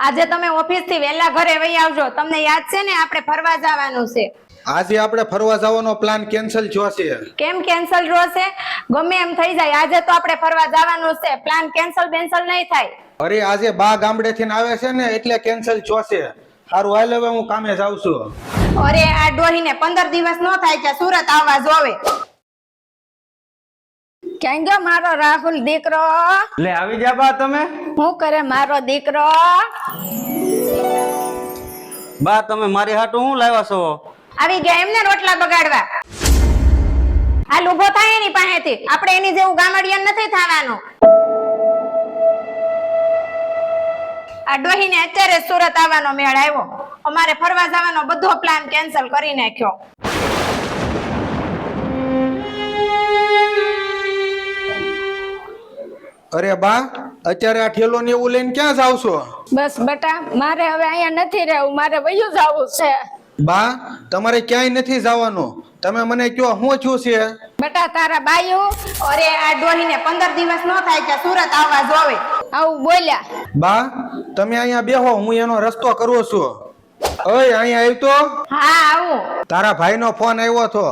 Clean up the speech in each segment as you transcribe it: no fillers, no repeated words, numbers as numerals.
આજે તમે ઓફિસ થી વહેલા ઘરે વહી આવજો. તમને યાદ છે ને આપણે ફરવા જવાનું છે. આજે આપણે ફરવા જવાનો પ્લાન કેન્સલ થયો છે. કેમ કેન્સલ જોશે? ગમે એમ થઈ જાય, આજે તો આપણે ફરવા જવાનું છે. પ્લાન કેન્સલ નહીં થાય. અરે આજે બા ગામડેથી આવે છે ને એટલે કેન્સલ થયો છે. સારું હાલ હવે હું કામે જાઉં છું. અરે આ ડોહીને 15 દિવસ નો થાય કે સુરત આવવા જોવે. ક્યાં ગયો મારો રાહુલ દીકરો? લે આવી જા બા તમે. શું કરે મારો દીકરો? બા તમે મારી હાટુ હું લાવ્યા છો? આવી ગયા એમને રોટલા બગાડવા. હાલ ઊભો થાય એની પાસેથી. આપણે એની જેવું ગામડિયન નથી થવાનું. આ ડોહીને અત્યારે સુરત આવવાનો મેળ આવ્યો. અમારે ફરવા જવાનો બધો પ્લાન કેન્સલ કરી નાખ્યો. અરે બા અત્યારે આ ઠેલો ને એવું લઈને ક્યાં જાવ છો? બસ બેટા, મારે હવે અહીંયા નથી રહેવું, મારે વયું જવું છે. બા તમારે ક્યાંય નથી જવાનું. તમે મને કયો શું થયું છે? બેટા તારા બાયું, અરે આ ડોહીને 15 દિવસ નો થાય કે સુરત આવવા જોવે. આવું બોલ્યા. બા તમે અહીંયા બેહો, હું એનો રસ્તો કરું છું. ઓય અહીંયા આવ તો. હા આવું. તારા ભાઈનો ફોન આવ્યો હતો.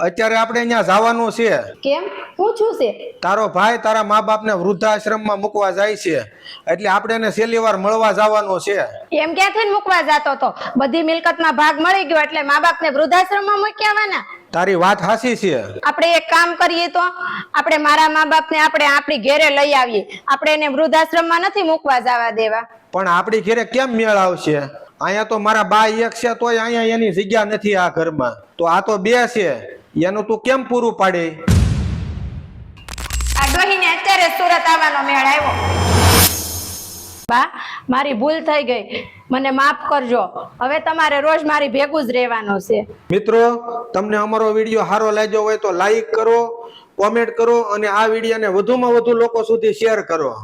અત્યારે આપણે અહીંયા જવાનું છે. કેમ? શું છું છે? તારો ભાઈ તારા મા બાપને વૃદ્ધાશ્રમમાં મૂકવા જાય છે, એટલે આપણે એને છેલ્લી વાર મળવા જવાનું છે. એમ ક્યાંથી મૂકવા જતો તો? બધી મિલકતમાં ભાગ મળી ગયો એટલે મા બાપને વૃદ્ધાશ્રમમાં મૂકી આવવાના? તારી વાત હાચી છે. આપણે એક કામ કરીએ તો, આપણે મારા મા બાપને આપણે આપણી ઘરે લઈ આવીએ. આપણે એને વૃદ્ધાશ્રમમાં નથી મૂકવા જવા દેવા. પણ આપણી ઘરે કેમ મેળ આવશે? અહીંયા તો મારા બા એક છે તોય અહીંયા એની જગ્યા નથી આ ઘરમાં. તો આ તો બે છે, એનું તું કેમ પૂરું પાડે? આ ડોહીને અત્યારે સુરત આવવાનો મેળ આવ્યો. બા મારી ભૂલ થઈ ગઈ, મને માફ કરજો. હવે તમારે રોજ મારી ભેગું જ રહેવાનું છે. મિત્રો તમને અમારો વિડીયો સારો લાગ્યો હોય તો લાઈક કરો, કોમેન્ટ કરો અને આ વિડીયોને વધુમાં વધુ લોકો સુધી શેર કરો.